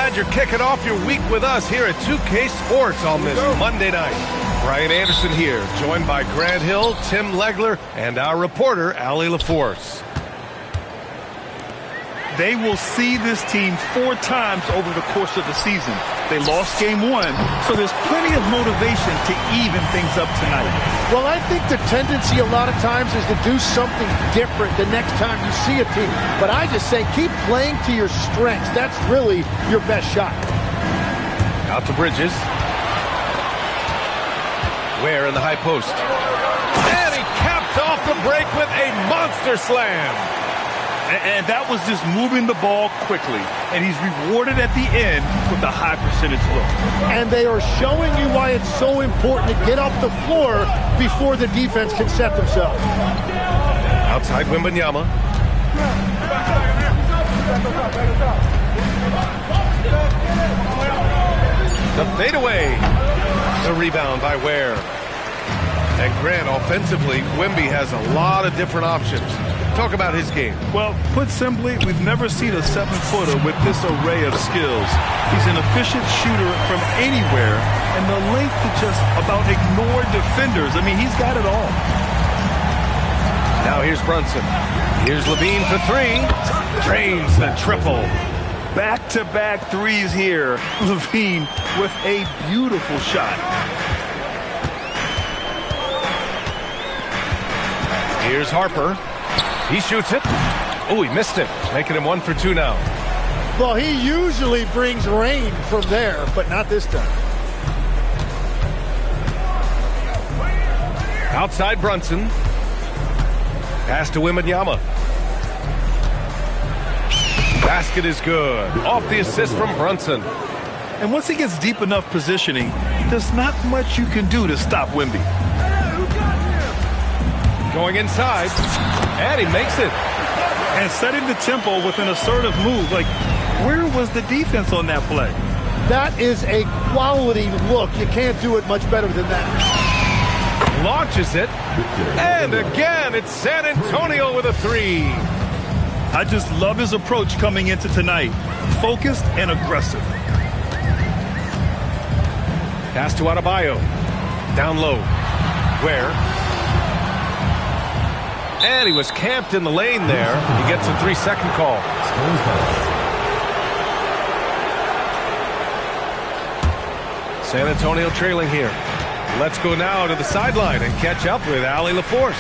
glad you're kicking off your week with us here at 2K Sports on this Monday night. Brian Anderson here, joined by Grant Hill, Tim Legler, and our reporter, Allie LaForce. They will see this team 4 times over the course of the season. They lost game 1, so there's plenty of motivation to even things up tonight. Well, I think the tendency a lot of times is to do something different the next time you see a team. But I just say keep playing to your strengths. That's really your best shot. Out to Bridges. Ware in the high post. And he caps off the break with a monster slam. And that was just moving the ball quickly. And he's rewarded at the end with a high percentage look. And they are showing you why it's so important to get off the floor before the defense can set themselves. Outside Wembanyama. The fadeaway. The rebound by Ware. And Grant, offensively, Wemby has a lot of different options. Talk about his game. Well, put simply, we've never seen a 7-footer with this array of skills. He's an efficient shooter from anywhere, and the length to just about ignore defenders. I mean, he's got it all. Now here's Brunson. Here's Levine for 3. Drains the triple. Back-to-back threes here. Levine with a beautiful shot. Here's Harper. He shoots it. Oh, he missed it. Making him 1 for 2 now. Well, he usually brings rain from there, but not this time. Outside Brunson. Pass to Wembanyama. Basket is good. Off the assist from Brunson. And once he gets deep enough positioning, there's not much you can do to stop Wemby. Going inside, and he makes it. And setting the tempo with an assertive move. Like, where was the defense on that play? That is a quality look. You can't do it much better than that. Launches it, and again, it's San Antonio with a 3. I just love his approach coming into tonight. Focused and aggressive. Pass to Adebayo. Down low. Where? And he was camped in the lane there. He gets a 3-second call. San Antonio trailing here. Let's go now to the sideline and catch up with Allie LaForce.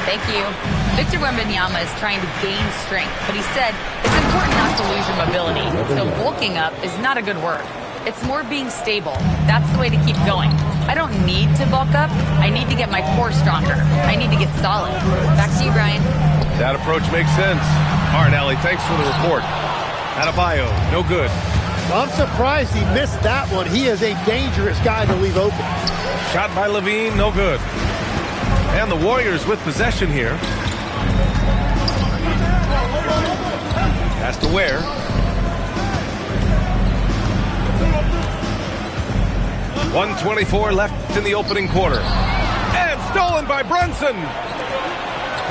Thank you. Victor Wembanyama is trying to gain strength, but he said it's important not to lose your mobility. So bulking up is not a good word. It's more being stable. That's the way to keep going. I don't need to bulk up. I need to get my core stronger. I need to get solid. Back to you, Brian. That approach makes sense. All right, Allie, thanks for the report. Adebayo, no good. I'm surprised he missed that one. He is a dangerous guy to leave open. Shot by Levine, no good. And the Warriors with possession here. Pass to Ware. .124 left in the opening quarter. And stolen by Brunson.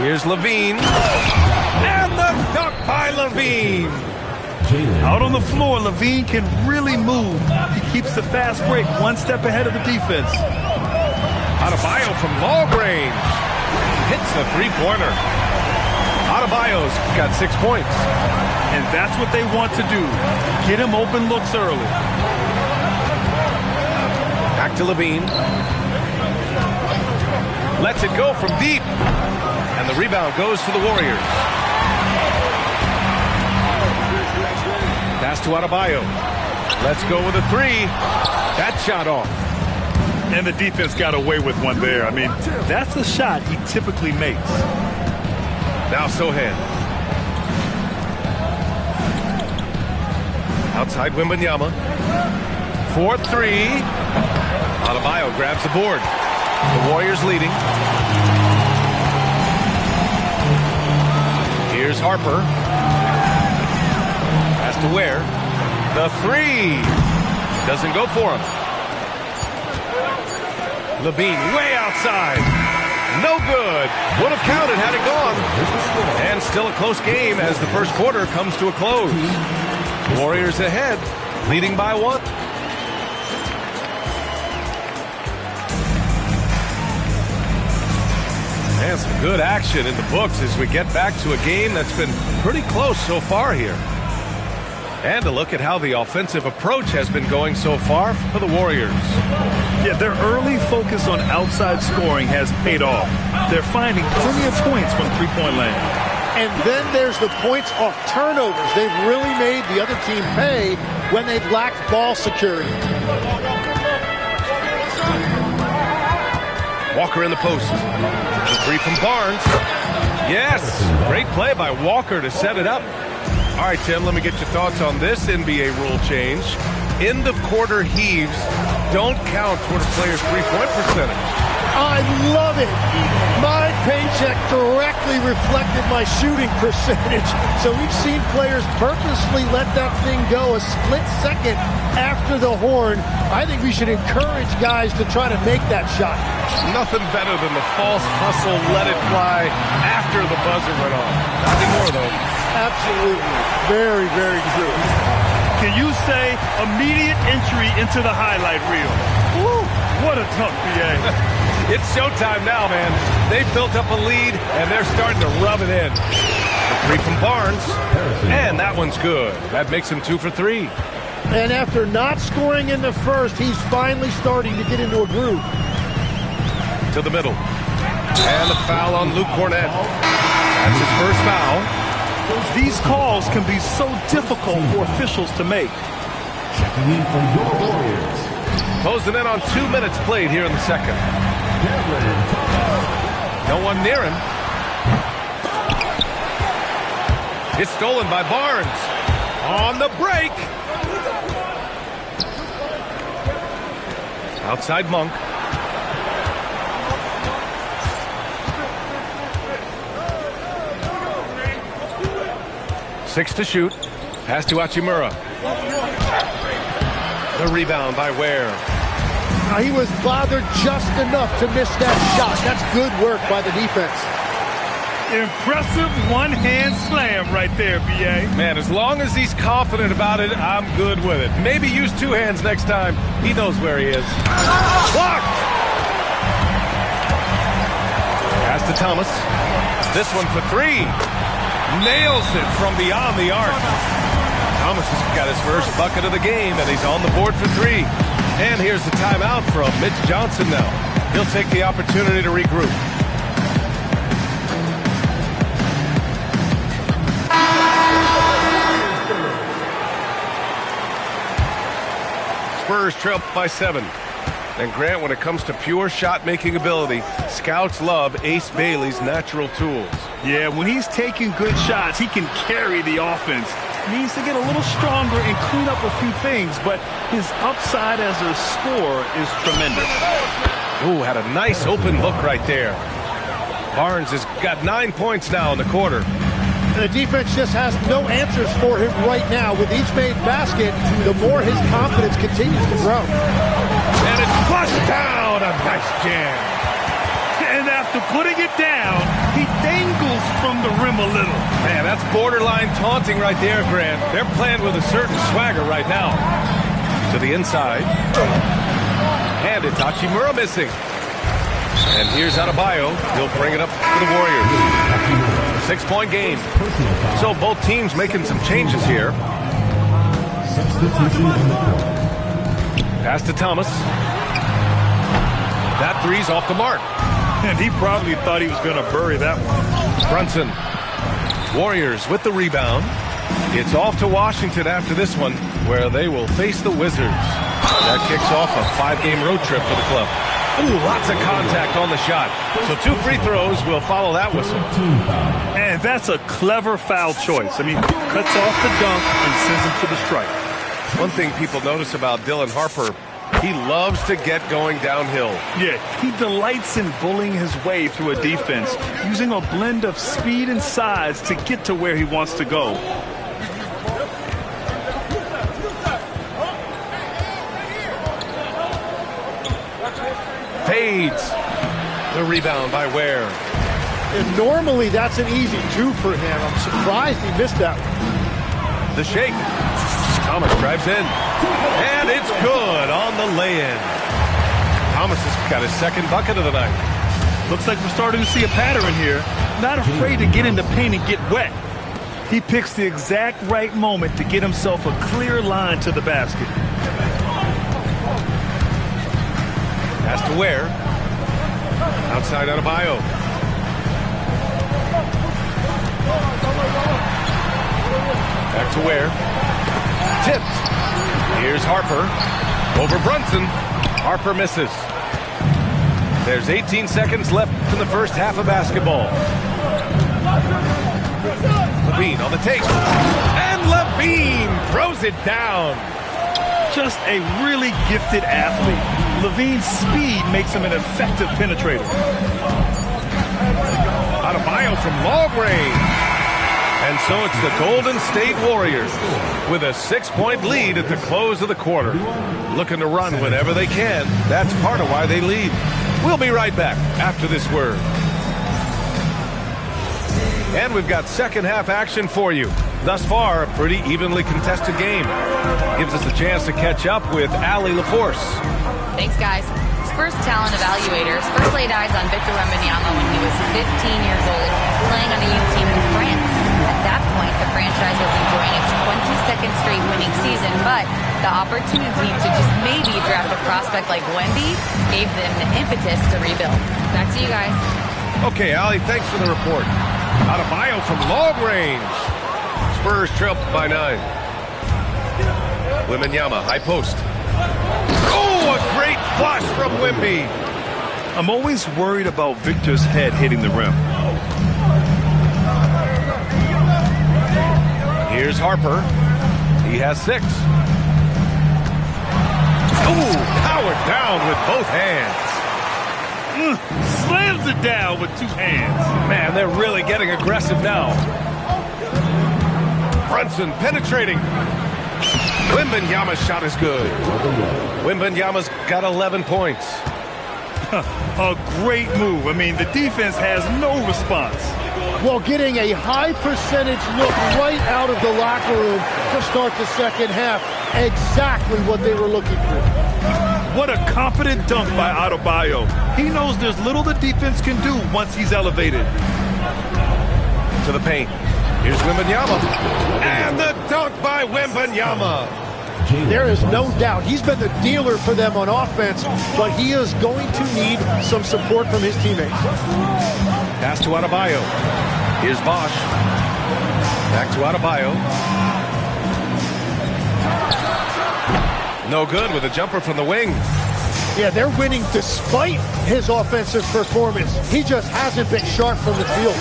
Here's Levine. And the dunk by Levine. Out on the floor, Levine can really move. He keeps the fast break 1 step ahead of the defense. Adebayo from long range. Hits a 3-pointer. Adebayo's got 6 points. And that's what they want to do. Get him open looks early. Back to Levine. Lets it go from deep. And the rebound goes to the Warriors. Pass to Adebayo. Let's go with a 3. That shot off. And the defense got away with one there. I mean, that's a shot he typically makes. Now Sohan. Outside Wembanyama. 4-3. Adebayo grabs the board. The Warriors leading. Here's Harper. Pass to Ware. The 3. Doesn't go for him. Levine way outside. No good. Would have counted had it gone. And still a close game as the first quarter comes to a close. Warriors ahead leading by 1. And some good action in the books as we get back to a game that's been pretty close so far here. And a look at how the offensive approach has been going so far for the Warriors. Yeah, their early focus on outside scoring has paid off. They're finding plenty of points from three-point land. And then there's the points off turnovers. They've really made the other team pay when they've lacked ball security. Walker in the post. The three from Barnes. Yes, great play by Walker to set it up. All right, Tim, let me get your thoughts on this NBA rule change. End of quarter heaves don't count toward a player's three-point percentage. I love it. My paycheck directly reflected my shooting percentage. So we've seen players purposely let that thing go a split second after the horn. I think we should encourage guys to try to make that shot. Nothing better than the false hustle, let it fly after the buzzer went off. Not anymore, though. Absolutely. Very, very true. Can you say immediate entry into the highlight reel? Woo, what a dunk, BA. It's showtime now, man. They've built up a lead, and they're starting to rub it in. The three from Barnes, and that one's good. That makes him 2 for 3. And after not scoring in the first, he's finally starting to get into a groove. To the middle. And a foul on Luke Cornett. That's his first foul. These calls can be so difficult for officials to make. Checking in for your Warriors. Closing in on 2 minutes played here in the second. No one near him. It's stolen by Barnes. On the break. Outside Monk. Six to shoot. Pass to Hachimura. The rebound by Ware. He was bothered just enough to miss that shot. That's good work by the defense. Impressive one-hand slam right there, B.A. Man, as long as he's confident about it, I'm good with it. Maybe use 2 hands next time. He knows where he is. Blocked! Pass to Thomas. This one for 3. Nails it from beyond the arc. Thomas has got his first bucket of the game, and he's on the board for 3. And here's the timeout from Mitch Johnson now. He'll take the opportunity to regroup. Spurs trail by 7. And Grant, when it comes to pure shot-making ability, scouts love Ace Bailey's natural tools. Yeah, when he's taking good shots, he can carry the offense. He needs to get a little stronger and clean up a few things, but his upside as a scorer is tremendous. Ooh, had a nice open look right there. Barnes has got 9 points now in the quarter. The defense just has no answers for him right now. With each made basket, the more his confidence continues to grow. And it's flushed down. A nice jam. And after putting it down, he dangles from the rim a little. Man, that's borderline taunting right there, Grant. They're playing with a certain swagger right now. To the inside. And it's Hachimura missing. And here's Adebayo. He'll bring it up for the Warriors. 6-point game. So both teams making some changes here. Pass to Thomas. That three's off the mark. And he probably thought he was going to bury that one. Brunson. Warriors with the rebound. It's off to Washington after this one, where they will face the Wizards. That kicks off a 5-game road trip for the club. Ooh, lots of contact on the shot. So 2 free throws will follow that whistle. And that's a clever foul choice. I mean, cuts off the dunk and sends him to the strike. One thing people notice about Dylan Harper, he loves to get going downhill. Yeah, he delights in bullying his way through a defense, using a blend of speed and size to get to where he wants to go. Fades. The rebound by Ware. And normally that's an easy 2 for him. I'm surprised he missed that one. The shake. Thomas drives in. And it's good on the lay-in. Thomas has got his second bucket of the night. Looks like we're starting to see a pattern here. Not afraid to get in the paint and get wet. He picks the exact right moment to get himself a clear line to the basket. Pass to Ware. Outside Adebayo. Back to Ware. Tipped. Here's Harper. Over Brunson. Harper misses. There's 18 seconds left in the first half of basketball. LaVine on the take. And LaVine throws it down. Just a really gifted athlete. LaVine's speed makes him an effective penetrator. Adebayo from long range. And so it's the Golden State Warriors with a 6-point lead at the close of the quarter. Looking to run whenever they can. That's part of why they lead. We'll be right back after this word. And we've got second half action for you. Thus far, a pretty evenly contested game. Gives us a chance to catch up with Allie LaForce. Thanks, guys. Spurs talent evaluators first laid eyes on Victor Wembanyama when he was 15 years old, playing on a youth team in France. At that point, the franchise was enjoying its 22nd straight winning season, but the opportunity to just maybe draft a prospect like Wemby gave them the impetus to rebuild. Back to you guys. Okay, Allie, thanks for the report. Adebayo from long range. Spurs trail by 9. Wembanyama, high post. Oh, a great flush from Wemby. I'm always worried about Victor's head hitting the rim. Here's Harper. He has 6. Oh, powered down with both hands. Slams it down with 2 hands. Man, they're really getting aggressive now. Brunson penetrating. Wembanyama's shot is good. Wembanyama's got 11 points. A great move. I mean, the defense has no response. Well, getting a high percentage look right out of the locker room to start the second half. Exactly what they were looking for. What a confident dunk by Adebayo. He knows there's little the defense can do once he's elevated. To the paint. Here's Wembanyama. And the dunk by Wembanyama. There is no doubt he's been the dealer for them on offense, but he is going to need some support from his teammates. Pass to Adebayo. Here's Bosch. Back to Adebayo. No good with a jumper from the wing. Yeah, they're winning despite his offensive performance. He just hasn't been sharp from the field.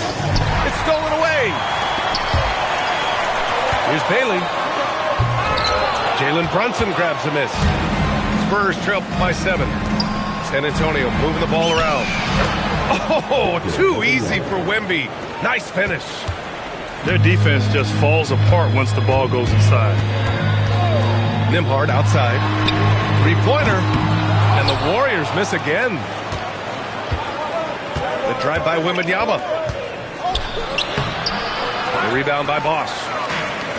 It's stolen away. Here's Bailey. Jalen Brunson grabs a miss. Spurs trail by 7. San Antonio moving the ball around. Oh, too easy for Wemby. Nice finish. Their defense just falls apart once the ball goes inside. Nembhard outside. Three-pointer. And the Warriors miss again. The drive by Wembanyama. The rebound by Bosch.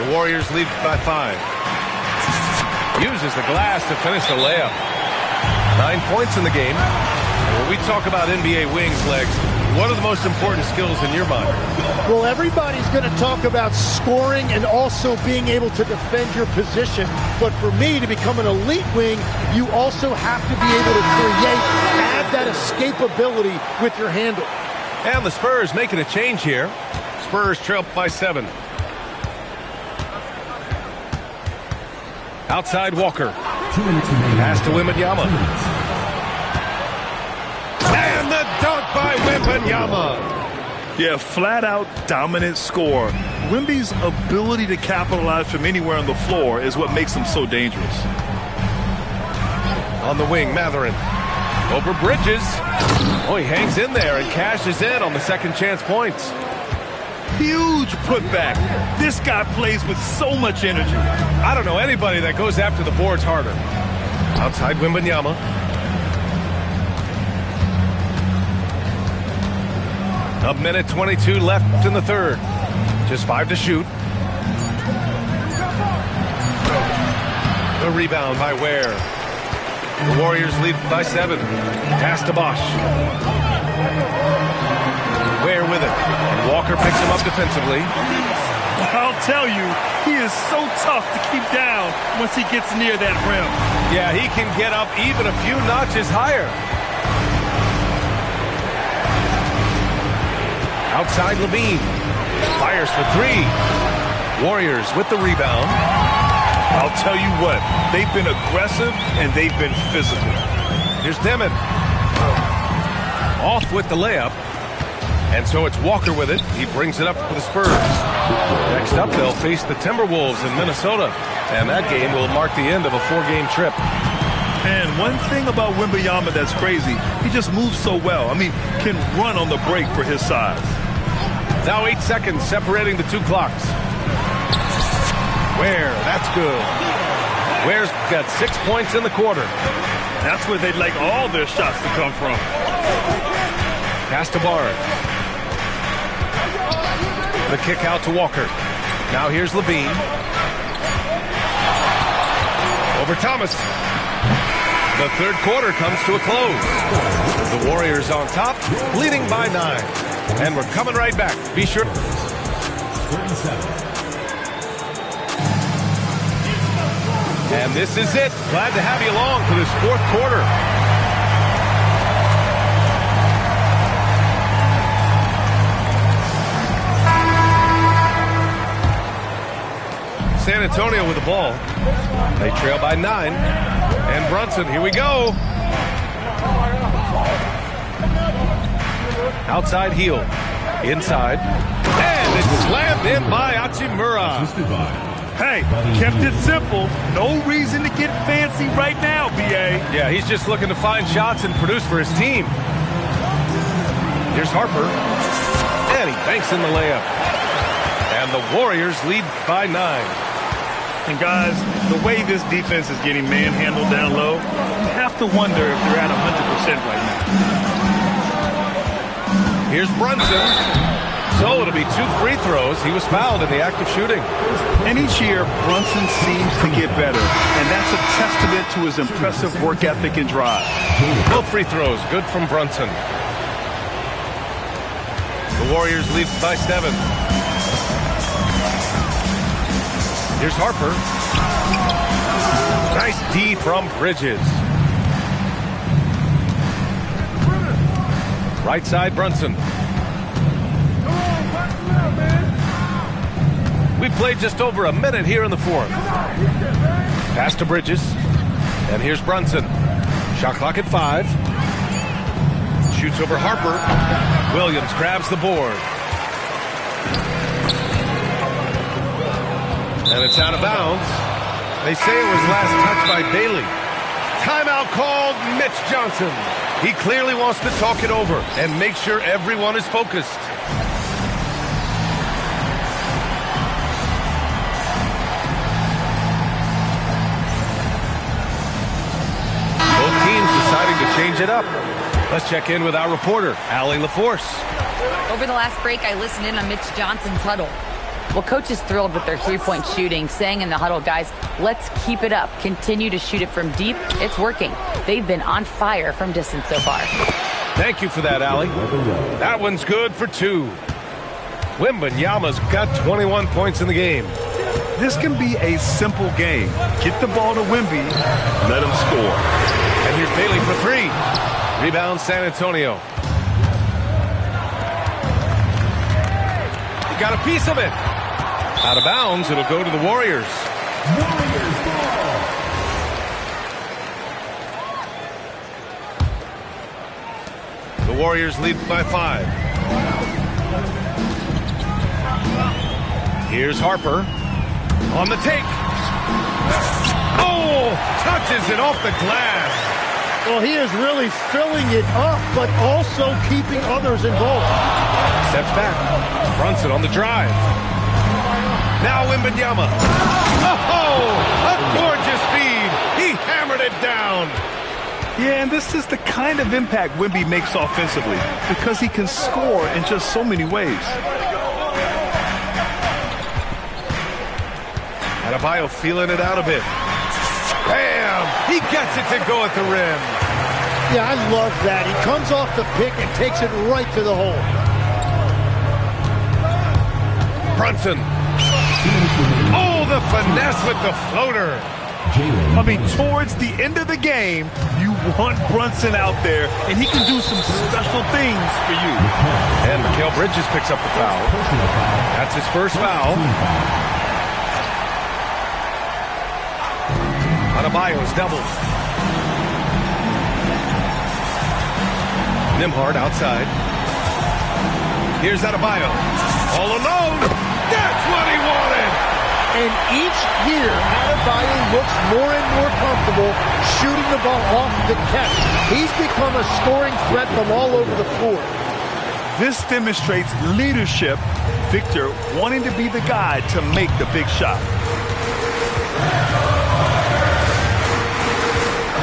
The Warriors lead by 5. Uses the glass to finish the layup. 9 points in the game. When we talk about NBA wings, Legs, what are the most important skills in your mind? Well, everybody's going to talk about scoring and also being able to defend your position. But for me, to become an elite wing, you also have to be able to create, add that escapability with your handle. And the Spurs making a change here. Spurs trail by 7. Outside Walker. Pass to Wembanyama. And the dunk by Wembanyama. Yeah, flat-out dominant score. Wemby's ability to capitalize from anywhere on the floor is what makes him so dangerous. On the wing, Mathurin. Over Bridges. Oh, he hangs in there and cashes in on the second chance points. Huge putback. This guy plays with so much energy. I don't know anybody that goes after the boards harder. Outside Wembanyama. A minute 22 left in the third. Just 5 to shoot. The rebound by Ware. The Warriors lead by 7. Pass to Bosch. Ware with it. And Walker picks him up defensively. I'll tell you, he is so tough to keep down once he gets near that rim. Yeah, he can get up even a few notches higher. Outside Levine. Fires for 3. Warriors with the rebound. I'll tell you what, they've been aggressive and they've been physical. Here's Demon. Off with the layup. And so it's Walker with it. He brings it up for the Spurs. Next up, they'll face the Timberwolves in Minnesota. And that game will mark the end of a 4-game trip. And one thing about Wembanyama that's crazy, he just moves so well. I mean, can run on the break for his size. Now 8 seconds separating the 2 clocks. Ware, that's good. Ware's got 6 points in the quarter. That's where they'd like all their shots to come from. Pass to Barnes. The kick out to Walker. Now here's Levine. Over Thomas. The third quarter comes to a close. The Warriors on top, leading by 9. And we're coming right back. Be sure. 37. And this is it. Glad to have you along for this 4th quarter. San Antonio with the ball. They trail by 9. And Brunson, here we go. Outside heel. Inside. And it's slammed in by Hachimura. Hey, kept it simple. No reason to get fancy right now, B.A. Yeah, he's just looking to find shots and produce for his team. Here's Harper. And he banks in the layup. And the Warriors lead by 9. And guys, the way this defense is getting manhandled down low, you have to wonder if they're at 100% right now. Here's Brunson. So it'll be 2 free throws. He was fouled in the act of shooting. And each year, Brunson seems to get better. And that's a testament to his impressive work ethic and drive. Both free throws, good from Brunson. The Warriors lead by 7. Here's Harper. Nice D from Bridges. Right side, Brunson. We played just over a minute here in the 4th. Pass to Bridges. And here's Brunson. Shot clock at 5. Shoots over Harper. Williams grabs the board. And it's out of bounds. They say it was last touched by Bailey. Timeout called. Mitch Johnson. He clearly wants to talk it over and make sure everyone is focused. Both teams deciding to change it up. Let's check in with our reporter, Allie LaForce. Over the last break, I listened in on Mitch Johnson's huddle. Well, coach is thrilled with their 3-point shooting, saying in the huddle, guys, let's keep it up. Continue to shoot it from deep. It's working. They've been on fire from distance so far. Thank you for that, Allie. That one's good for 2. Wembanyama's got 21 points in the game. This can be a simple game. Get the ball to Wemby, let him score. And here's Bailey for 3. Rebound San Antonio. He got a piece of it. Out of bounds, it'll go to the Warriors. The Warriors lead by 5. Here's Harper on the take. Oh, touches it off the glass. Well, he is really filling it up, but also keeping others involved. Steps back. Brunson on the drive. Now Wembanyama. Oh, a gorgeous feed. He hammered it down. Yeah, and this is the kind of impact Wemby makes offensively because he can score in just so many ways. Adebayo feeling it out a bit. He gets it to go at the rim. Yeah, I love that. He comes off the pick and takes it right to the hole. Brunson. Oh, the finesse with the floater. I mean, towards the end of the game, you want Brunson out there, and he can do some special things for you. And Mikal Bridges picks up the foul. That's his first foul. Adebayo's doubled. Nembhard outside. Here's Adebayo. All alone. That's what he wanted. And each year, Adebayo looks more and more comfortable shooting the ball off the catch. He's become a scoring threat from all over the floor. This demonstrates leadership. Victor wanting to be the guy to make the big shot.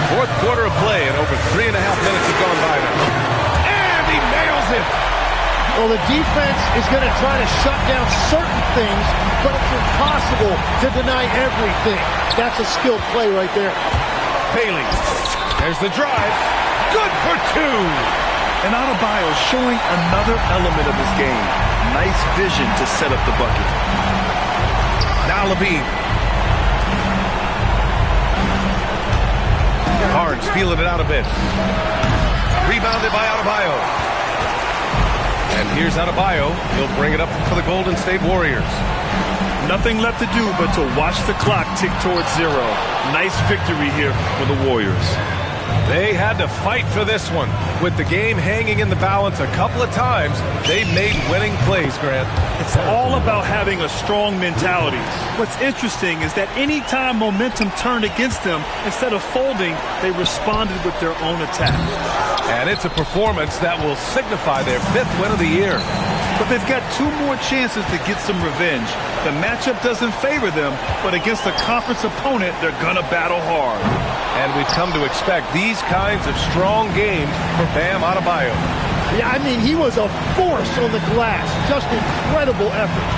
Fourth quarter of play, and over 3.5 minutes have gone by now. And he nails it. Well, the defense is going to try to shut down certain things, but it's impossible to deny everything. That's a skilled play right there. Bailey. There's the drive. Good for two. And Adebayo showing another element of his game. Nice vision to set up the bucket. Now Levine. Barnes feeling it out a bit. Rebounded by Adebayo. And here's Adebayo. He'll bring it up for the Golden State Warriors. Nothing left to do but to watch the clock tick towards 0. Nice victory here for the Warriors. They had to fight for this one. With the game hanging in the balance a couple of times, they've made winning plays, Grant. It's all about having a strong mentality. What's interesting is that any time momentum turned against them, instead of folding, they responded with their own attack. And it's a performance that will signify their 5th win of the year. But they've got 2 more chances to get some revenge. The matchup doesn't favor them, but against a conference opponent, they're gonna battle hard. And we've come to expect these kinds of strong games for Bam Adebayo. Yeah, I mean, he was a force on the glass. Just incredible effort.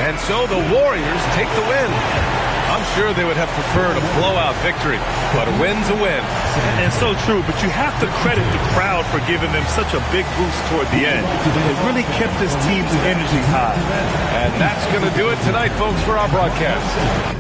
And so the Warriors take the win. I'm sure they would have preferred a blowout victory, but a win's a win. And so true, but you have to credit the crowd for giving them such a big boost toward the end. It really kept this team's energy high. And that's going to do it tonight, folks, for our broadcast.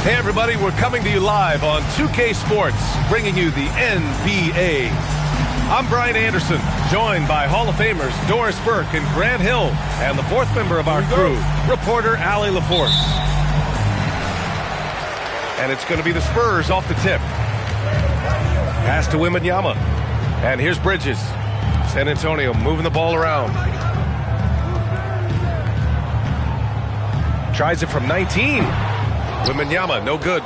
Hey everybody, we're coming to you live on 2K Sports, bringing you the NBA. I'm Brian Anderson, joined by Hall of Famers Doris Burke and Grant Hill, and the fourth member of our crew, reporter Allie LaForce. And it's going to be the Spurs off the tip. Pass to Wembanyama. And here's Bridges. San Antonio moving the ball around. Tries it from 19. Wembanyama, no good.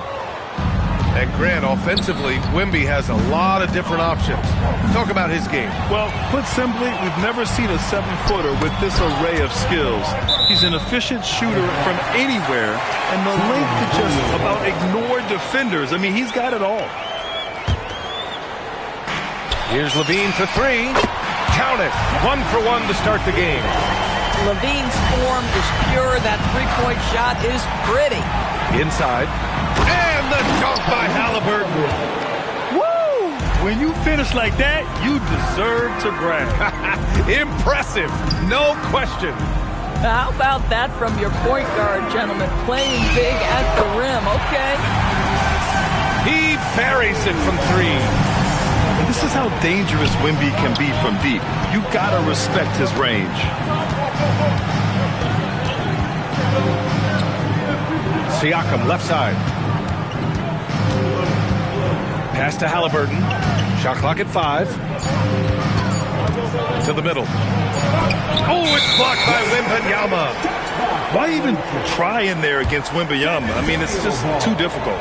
And Grant, offensively, Wemby has a lot of different options. Talk about his game. Well, put simply, we've never seen a 7-footer with this array of skills. He's an efficient shooter from anywhere, and the length to just about ignore defenders. I mean, he's got it all. Here's Levine for three. Count it. 1 for 1 to start the game. Levine's form is pure. That three-point shot is pretty. Inside. And the dunk by Halliburton. Woo! When you finish like that, you deserve to brag. Impressive. No question. How about that from your point guard, gentlemen? Playing big at the rim, okay? He buries it from three. This is how dangerous Wemby can be from deep. You gotta respect his range. Siakam, left side. Pass to Halliburton. Shot clock at 5. To the middle. Oh, it's blocked by Wembanyama. Why even try in there against Wembanyama? I mean, it's just too difficult.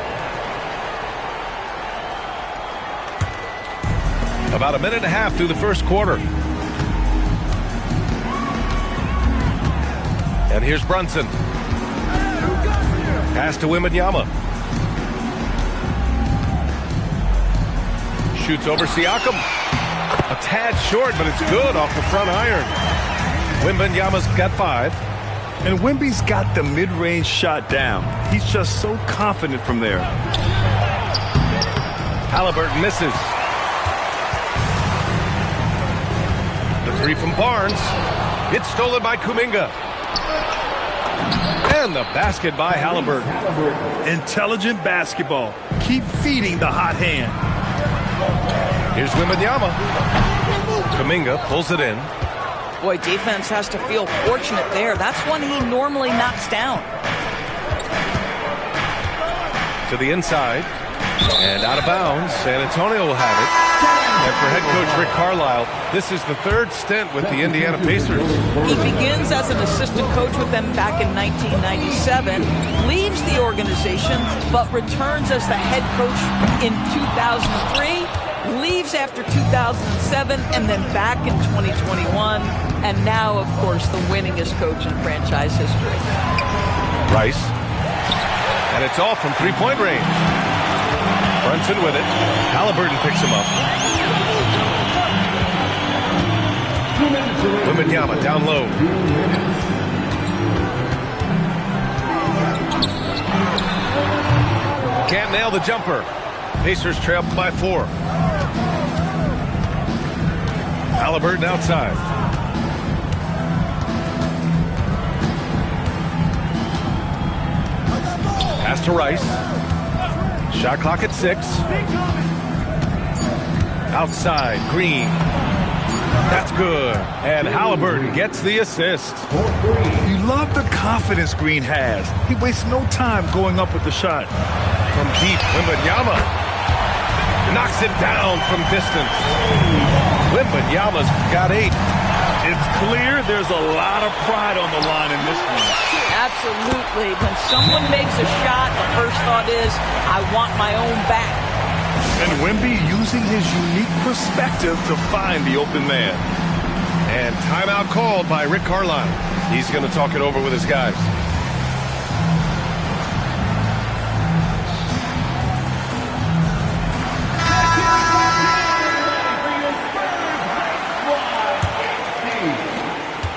About a minute and a half through the first quarter. And here's Brunson. Pass to Wembanyama. Shoots over Siakam. A tad short, but it's good off the front iron. Wembanyama's got 5. And Wemby's got the mid-range shot down. He's just so confident from there. Halliburton misses. The three from Barnes. It's stolen by Kuminga. And the basket by Halliburton. Intelligent basketball. Keep feeding the hot hand. Here's Wembanyama. Kuminga pulls it in. Boy, defense has to feel fortunate there. That's one he normally knocks down. To the inside. And out of bounds. San Antonio will have it. And for head coach Rick Carlisle, this is the third stint with the Indiana Pacers. He begins as an assistant coach with them back in 1997, leaves the organization, but returns as the head coach in 2003, leaves after 2007, and then back in 2021, and now, of course, the winningest coach in franchise history. Rice. And it's off from three-point range. Brunson with it. Halliburton picks him up. Wembanyama down low. Can't nail the jumper. Pacers trail by 4. Halliburton outside. Pass to Rice. Shot clock at 6. Outside, Green. That's good. And Halliburton gets the assist. You love the confidence Green has. He wastes no time going up with the shot. From deep, Wembanyama knocks it down from distance. Wembanyama's got 8. It's clear there's a lot of pride on the line in this one. Absolutely. When someone makes a shot, the first thought is, I want my own back. And Wemby using his unique perspective to find the open man. And timeout called by Rick Carlisle. He's going to talk it over with his guys.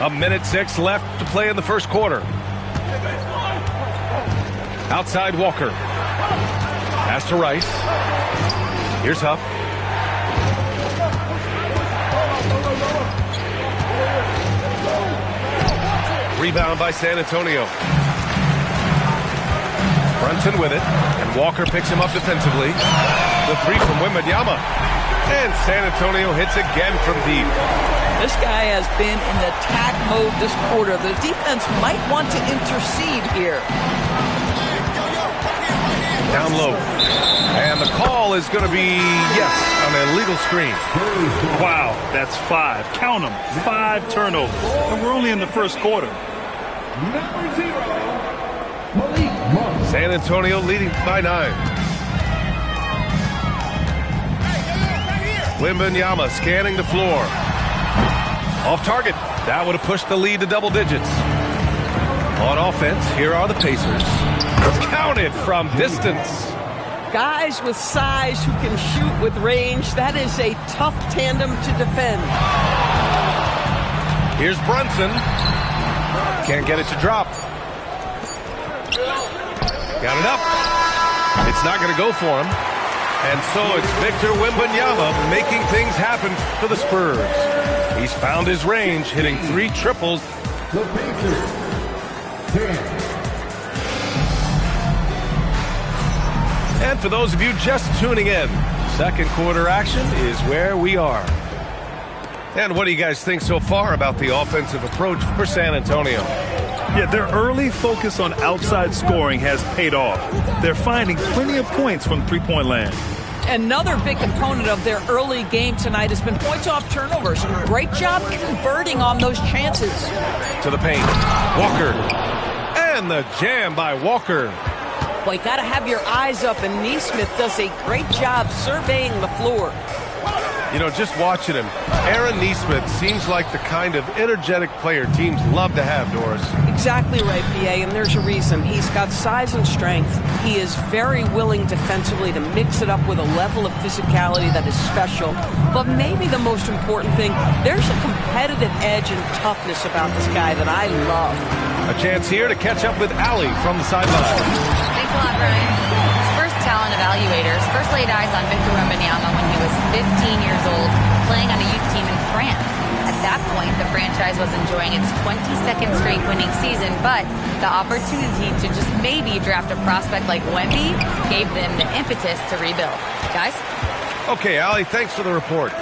A minute 6 left to play in the first quarter. Outside Walker. Pass to Rice. Here's Huff. Rebound by San Antonio. Brunson with it, and Walker picks him up defensively. The three from Wembanyama. And San Antonio hits again from deep. This guy has been in attack mode this quarter. The defense might want to intercede here. Down low. And the call is going to be, yes, on an illegal screen. Wow, that's 5. Count them. 5 turnovers. And we're only in the first quarter. Number 0, Malik Monk. San Antonio leading by 9. Wembanyama scanning the floor. Off target. That would have pushed the lead to double digits. On offense, here are the Pacers. Counted from distance. Guys with size who can shoot with range, that is a tough tandem to defend. Here's Brunson. Can't get it to drop. Got it up. It's not going to go for him. And so it's Victor Wembanyama making things happen for the Spurs. He's found his range, hitting 3 triples. The Pacers, 10. And for those of you just tuning in, second quarter action is where we are. And what do you guys think so far about the offensive approach for San Antonio? Yeah, their early focus on outside scoring has paid off. They're finding plenty of points from three-point land. Another big component of their early game tonight has been points off turnovers. Great job converting on those chances. To the paint. Walker. And the jam by Walker. Boy, you got to have your eyes up, and Nesmith does a great job surveying the floor. You know, just watching him, Aaron Nesmith seems like the kind of energetic player teams love to have, Doris. Exactly right, B.A., and there's a reason. He's got size and strength. He is very willing defensively to mix it up with a level of physicality that is special. But maybe the most important thing, there's a competitive edge and toughness about this guy that I love. A chance here to catch up with Allie from the sideline. Thanks a lot, Brian. Spurs talent evaluators first laid eyes on Victor Wembanyama when he was 15 years old, playing on a youth team in France. At that point, the franchise was enjoying its 22nd straight winning season, but the opportunity to just maybe draft a prospect like Wemby gave them the impetus to rebuild. Guys? Okay, Allie, thanks for the report.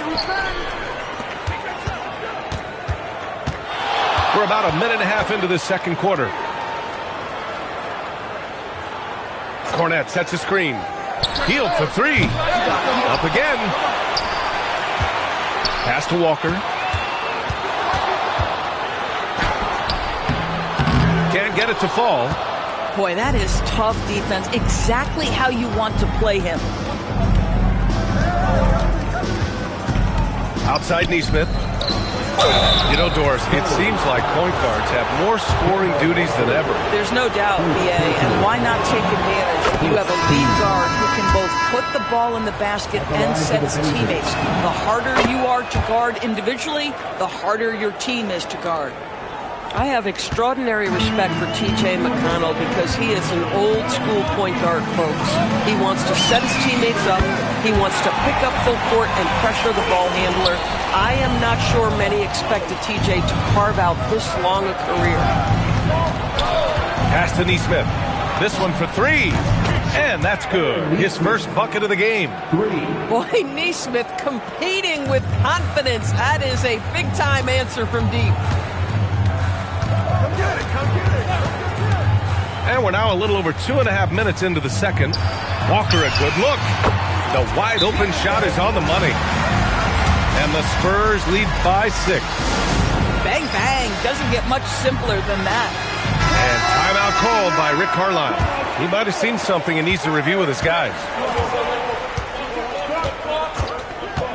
We're about a minute and a half into this second quarter. Cornette sets a screen. Healed for 3. Up again. Pass to Walker. Can't get it to fall. Boy, that is tough defense. Exactly how you want to play him. Outside Nesmith. You know, Doris, it seems like point guards have more scoring duties than ever. There's no doubt, B.A., and why not take advantage? You have a lead guard who can both put the ball in the basket and set his teammates. The harder you are to guard individually, the harder your team is to guard. I have extraordinary respect for T.J. McConnell because he is an old-school point guard, folks. He wants to set his teammates up. He wants to pick up full court and pressure the ball handler. I am not sure many expected T.J. to carve out this long a career. Pass to Nesmith. This one for 3. And that's good. His first bucket of the game. Boy, Nesmith competing with confidence. That is a big-time answer from deep. And we're now a little over 2.5 minutes into the second. Walker, a good look. The wide open shot is on the money. And the Spurs lead by 6. Bang, bang. Doesn't get much simpler than that. And timeout called by Rick Carlisle. He might have seen something and needs to review with his guys.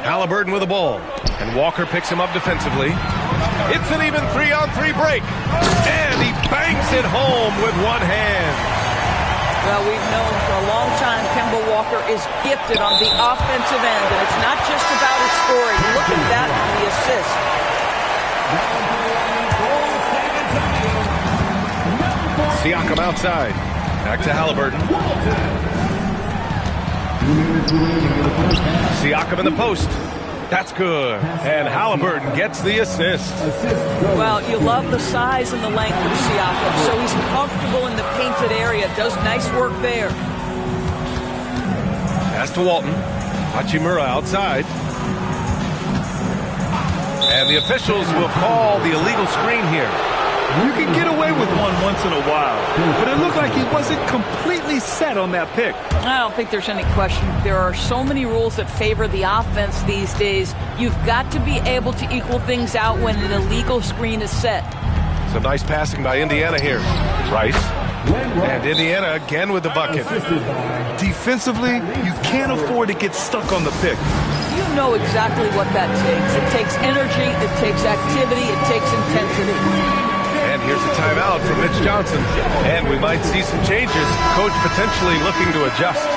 Halliburton with the ball. And Walker picks him up defensively. It's an even 3-on-3 break. And he bangs it home with one hand. Well, we've known for a long time Kemba Walker is gifted on the offensive end. And it's not just about his scoring. Look at that on the assist. Siakam outside. Back to Halliburton. Siakam in the post. That's good. And Halliburton gets the assist. Well, you love the size and the length of Siakam, so he's comfortable in the painted area. Does nice work there. Pass to Walton. Hachimura outside. And the officials will call the illegal screen here. You can get away with one once in a while, but it looked like he wasn't completely set on that pick. I don't think there's any question. There are so many rules that favor the offense these days. You've got to be able to equal things out when an illegal screen is set. Some nice passing by Indiana here. Rice. And Indiana again with the bucket. Defensively, you can't afford to get stuck on the pick. You know exactly what that takes. It takes energy, it takes activity, it takes intensity. And here's a timeout from Mitch Johnson. And we might see some changes. Coach potentially looking to adjust.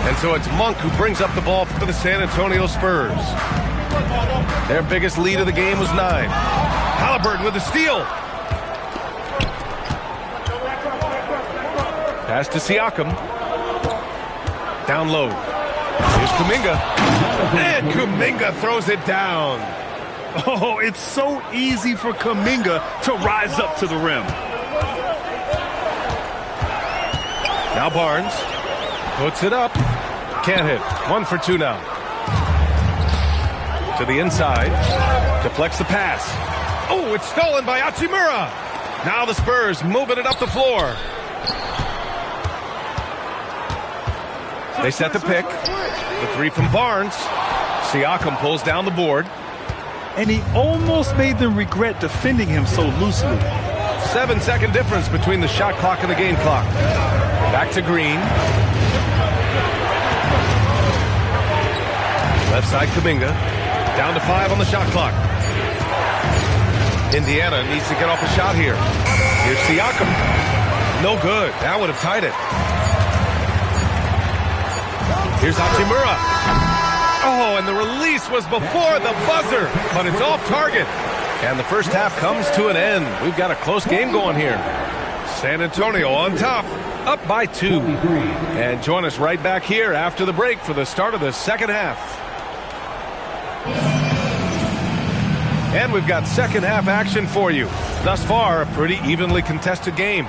And so it's Monk who brings up the ball for the San Antonio Spurs. Their biggest lead of the game was 9. Halliburton with the steal. Pass to Siakam. Down low. Here's Kuminga. And Kuminga throws it down. Oh, it's so easy for Kuminga to rise up to the rim. Now Barnes puts it up. Can't hit. 1 for 2 now. To the inside. Deflects the pass. Oh, it's stolen by Hachimura. Now the Spurs moving it up the floor. They set the pick. The 3 from Barnes. Siakam pulls down the board. And he almost made them regret defending him so loosely. 7-second difference between the shot clock and the game clock. Back to Green. Left side Kuminga. Down to 5 on the shot clock. Indiana needs to get off a shot here. Here's Siakam. No good. That would have tied it. Here's Hachimura. Oh, and the release was before the buzzer, but it's off target. And the first half comes to an end. We've got a close game going here. San Antonio on top, up by 2. And join us right back here after the break for the start of the second half. And we've got second half action for you. Thus far, a pretty evenly contested game.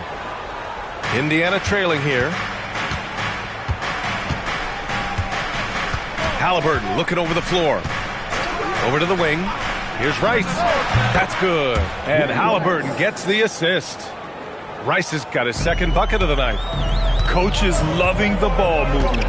Indiana trailing here. Halliburton looking over the floor. Over to the wing. Here's Rice. That's good. And Halliburton gets the assist. Rice has got his second bucket of the night. Coach is loving the ball movement.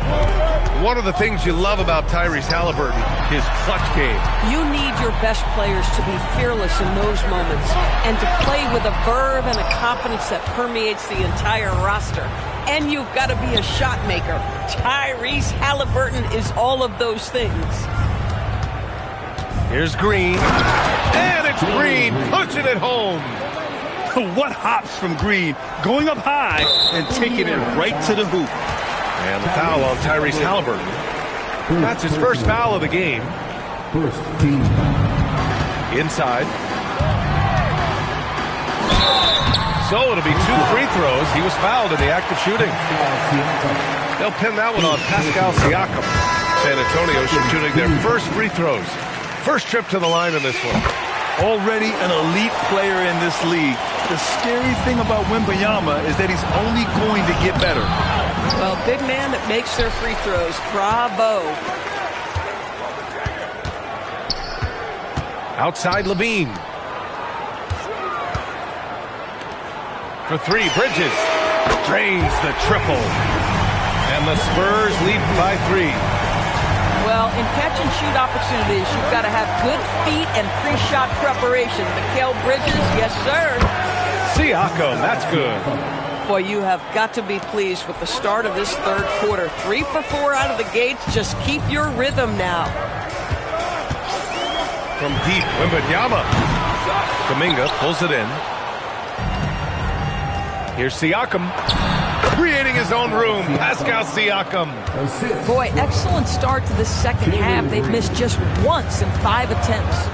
One of the things you love about Tyrese Halliburton, his clutch game. You need your best players to be fearless in those moments and to play with a verve and a confidence that permeates the entire roster. And you've got to be a shot maker. Tyrese Halliburton is all of those things. Here's Green. And it's Green punching it home. What hops from Green, going up high and taking it right to the hoop. And the foul on Tyrese Halliburton. That's his first foul of the game. First team. Inside. So it'll be 2 free throws. He was fouled in the act of shooting. They'll pin that one on Pascal Siakam. San Antonio shooting their first free throws. First trip to the line in this one. Already an elite player in this league. The scary thing about Wembanyama is that he's only going to get better. Well, big man that makes their free throws. Bravo. Outside Levine. For 3, Bridges drains the triple. And the Spurs lead by 3. Well, in catch-and-shoot opportunities, you've got to have good feet and pre-shot preparation. Mikal Bridges, yes, sir. Siakam, that's good. Boy, you have got to be pleased with the start of this third quarter. 3 for 4 out of the gates. Just keep your rhythm now. From deep, Wembanyama. Kuminga pulls it in. Here's Siakam. Creating his own room. Pascal Siakam. Boy, excellent start to the second half. They've missed just once in 5 attempts.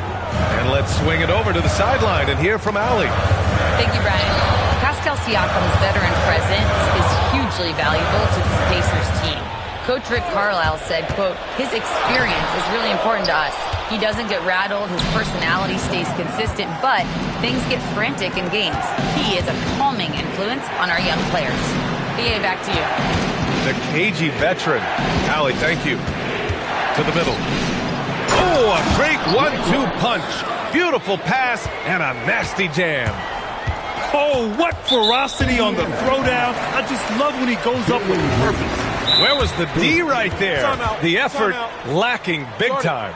And let's swing it over to the sideline and hear from Allie. Thank you, Brian. Pascal Siakam's veteran presence is hugely valuable to this Pacers team. Coach Rick Carlisle said, quote, his experience is really important to us. He doesn't get rattled, his personality stays consistent, but things get frantic in games. He is a calming influence on our young players. BA, back to you. The cagey veteran. Allie, thank you. To the middle. Oh, a great 1-2 punch. Beautiful pass and a nasty jam. Oh, what ferocity on the throwdown. I just love when he goes up with purpose. Where was the D right there? Timeout. The effort Timeout. lacking big time.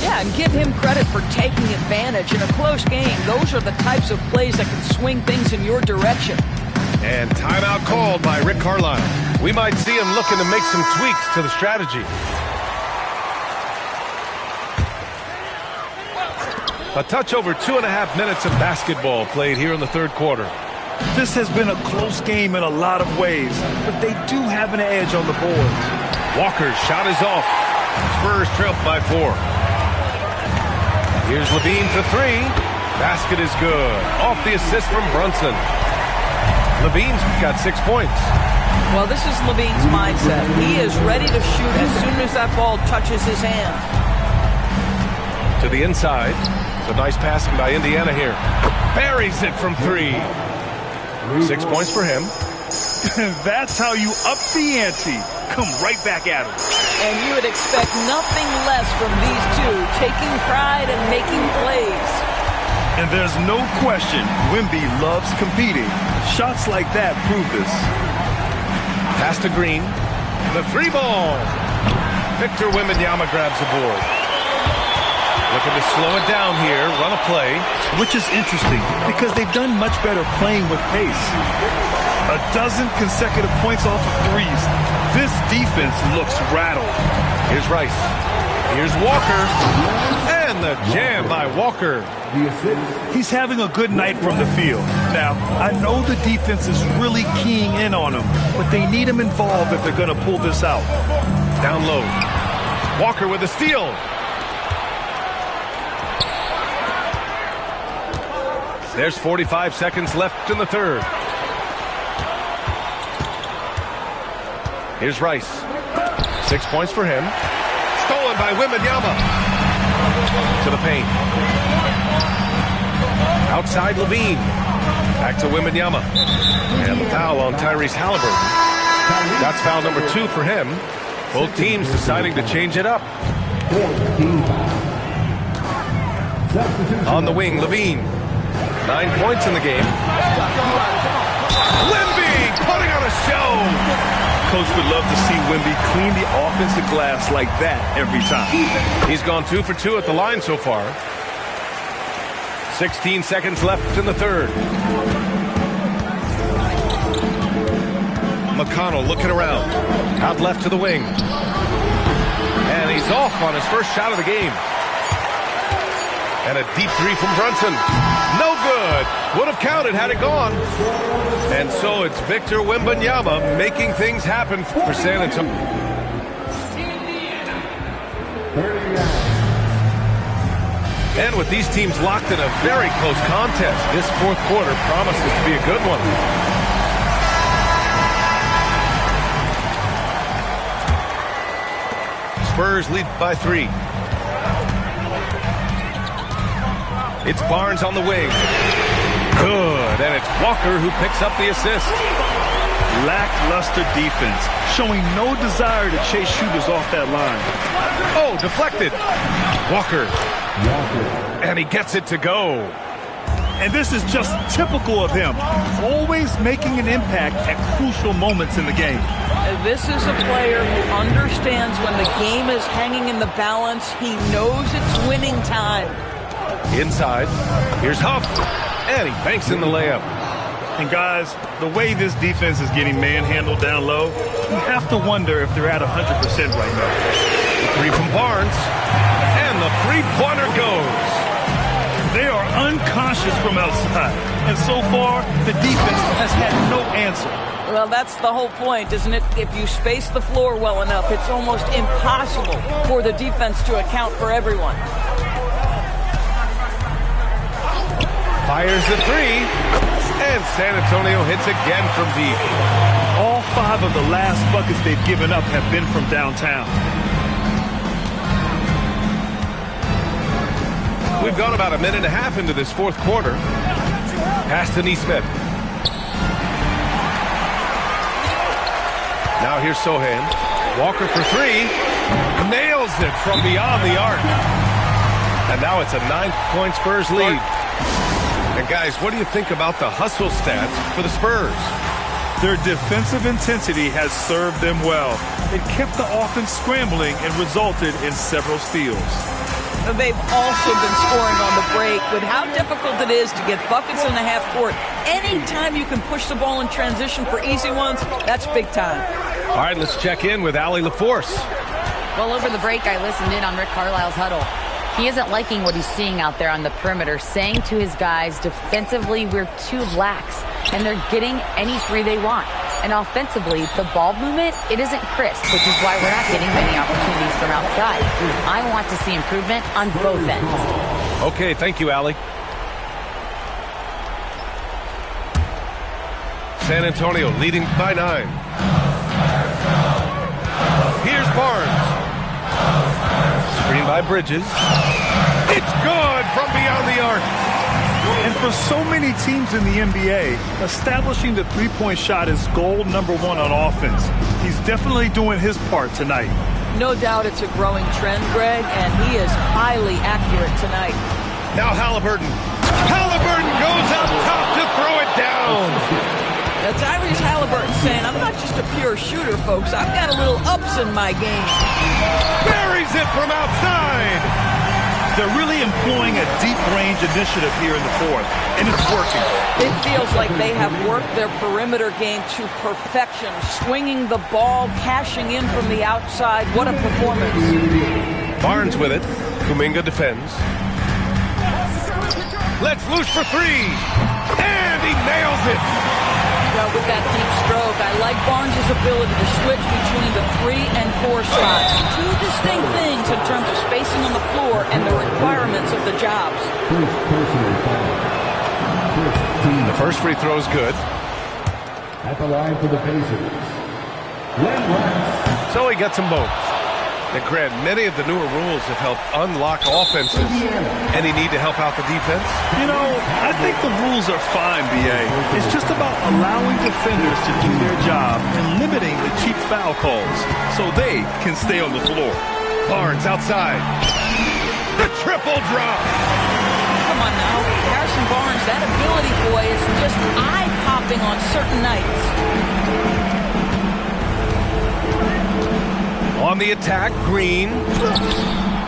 Yeah, and give him credit for taking advantage in a close game. Those are the types of plays that can swing things in your direction. And timeout called by Rick Carlisle. We might see him looking to make some tweaks to the strategy. A touch over 2.5 minutes of basketball played here in the third quarter. This has been a close game in a lot of ways, but they do have an edge on the boards. Walker's shot is off. Spurs trail by 4. Here's Levine for 3. Basket is good. Off the assist from Brunson. Levine's got 6 points. Well, this is Levine's mindset. He is ready to shoot as soon as that ball touches his hand. To the inside. It's a nice passing by Indiana here. Buries it from 3. 6 points for him. That's how you up the ante. Come right back at him. And you would expect nothing less from these two, taking pride and making plays. And there's no question Wemby loves competing. Shots like that prove this. Pass to Green. The 3 ball. Victor Wembanyama grabs the board. Looking to slow it down here, run a play. Which is interesting because they've done much better playing with pace. 12 consecutive points off of threes. This defense looks rattled. Here's Rice. Here's Walker. And the jam by Walker. He's having a good night from the field. Now, I know the defense is really keying in on him, but they need him involved if they're going to pull this out. Down low. Walker with a steal. There's 45 seconds left in the third. Here's Rice. 6 points for him. Stolen by Wembanyama. To the paint. Outside Levine. Back to Wembanyama. And the foul on Tyrese Halliburton. That's foul number 2 for him. Both teams deciding to change it up. On the wing, Levine. 9 points in the game. Wemby putting on a show. Coach would love to see Wemby clean the offensive glass like that every time. He's gone 2 for 2 at the line so far. 16 seconds left in the third. McConnell looking around. Out left to the wing. And he's off on his first shot of the game. And a deep 3 from Brunson. No good. Would have counted had it gone. And so it's Victor Wembanyama making things happen for San Antonio. And with these teams locked in a very close contest, this fourth quarter promises to be a good one. Spurs lead by 3. It's Barnes on the wing. Good. And it's Walker who picks up the assist. Lackluster defense, showing no desire to chase shooters off that line. Oh, deflected. Walker. And he gets it to go. And this is just typical of him, always making an impact at crucial moments in the game. This is a player who understands when the game is hanging in the balance. He knows it's winning time. Inside. Here's Huff. And he banks in the layup. And guys, the way this defense is getting manhandled down low, you have to wonder if they're at 100% right now. The 3 from Barnes. And the 3-pointer goes. They are unconscious from outside. And so far, the defense has had no answer. Well, that's the whole point, isn't it? If you space the floor well enough, it's almost impossible for the defense to account for everyone. Fires the 3. And San Antonio hits again from deep. All 5 of the last buckets they've given up have been from downtown. We've gone about a minute and a half into this fourth quarter. Pass to Neesmith. Now here's Sohan. Walker for three. Nails it from beyond the arc. And now it's a 9-point Spurs lead. And guys, what do you think about the hustle stats for the Spurs? Their defensive intensity has served them well. It kept the offense scrambling and resulted in several steals. They've also been scoring on the break. With how difficult it is to get buckets in the half court, anytime you can push the ball in transition for easy ones, that's big time. All right, let's check in with Allie LaForce. Well, over the break, I listened in on Rick Carlisle's huddle. He isn't liking what he's seeing out there on the perimeter, saying to his guys, defensively, we're too lax, and they're getting any three they want. And offensively, the ball movement, it isn't crisp, which is why we're not getting many opportunities from outside. I want to see improvement on both ends. Okay, thank you, Allie. San Antonio leading by 9. Here's Barnes. Screen by Bridges. It's good from beyond the arc. And for so many teams in the NBA, establishing the three-point shot is goal number 1 on offense. He's definitely doing his part tonight. No doubt it's a growing trend, Greg, and he is highly accurate tonight. Now Halliburton. Halliburton goes up top to throw it down. Now Tyrese Halliburton saying, I'm not just a pure shooter, folks. I've got a little ups in my game. Buries it from outside. They're really employing a deep range initiative here in the fourth, and it's working. It feels like they have worked their perimeter game to perfection, swinging the ball, cashing in from the outside. What a performance. Barnes with it. Kuminga defends. Let's loose for three. And he nails it. Well, with that deep stroke, I like Barnes' ability to switch between the 3 and 4 spots. Two distinct things in terms of spacing on the floor and the requirements of the jobs. The first free throw is good. At the line for the Pacers, Len Rice. So he gets them both. And Grant, many of the newer rules have helped unlock offenses. Any need to help out the defense? You know, I think the rules are fine, B.A. It's just about allowing defenders to do their job and limiting the cheap foul calls so they can stay on the floor. Barnes outside. The triple drop. Come on now. Harrison Barnes, that ability, boy, is just eye-popping on certain nights. On the attack, Green.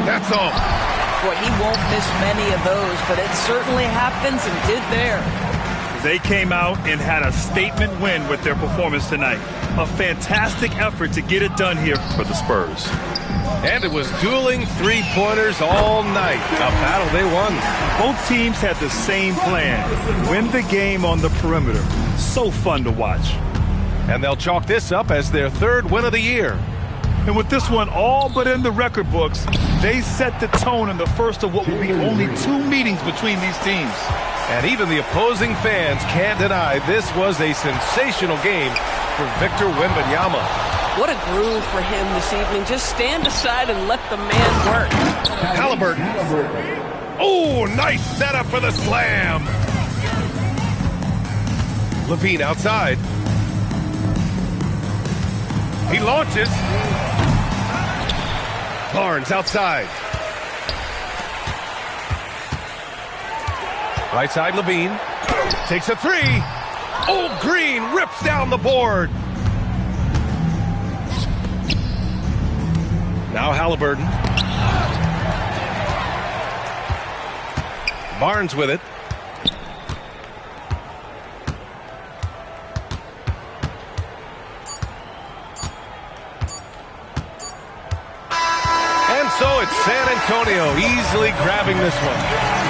That's all. Boy, he won't miss many of those, but it certainly happens and did there. They came out and had a statement win with their performance tonight. A fantastic effort to get it done here for the Spurs. And it was dueling three-pointers all night. A battle they won. Both teams had the same plan. Win the game on the perimeter. So fun to watch. And they'll chalk this up as their third win of the year. And with this one all but in the record books, they set the tone in the first of what will be only 2 meetings between these teams. And even the opposing fans can't deny this was a sensational game for Victor Wembanyama. What a groove for him this evening. Just stand aside and let the man work. Halliburton. Oh, nice setup for the slam. Levine outside. He launches. Barnes outside. Right side, Levine. Takes a three. Oh, Green rips down the board. Now Halliburton. Barnes with it. And so it's San Antonio easily grabbing this one.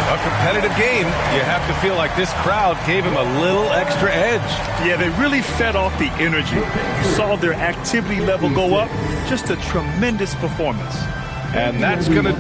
A competitive game. You have to feel like this crowd gave him a little extra edge. Yeah, they really fed off the energy. You saw their activity level go up. Just a tremendous performance. And that's going to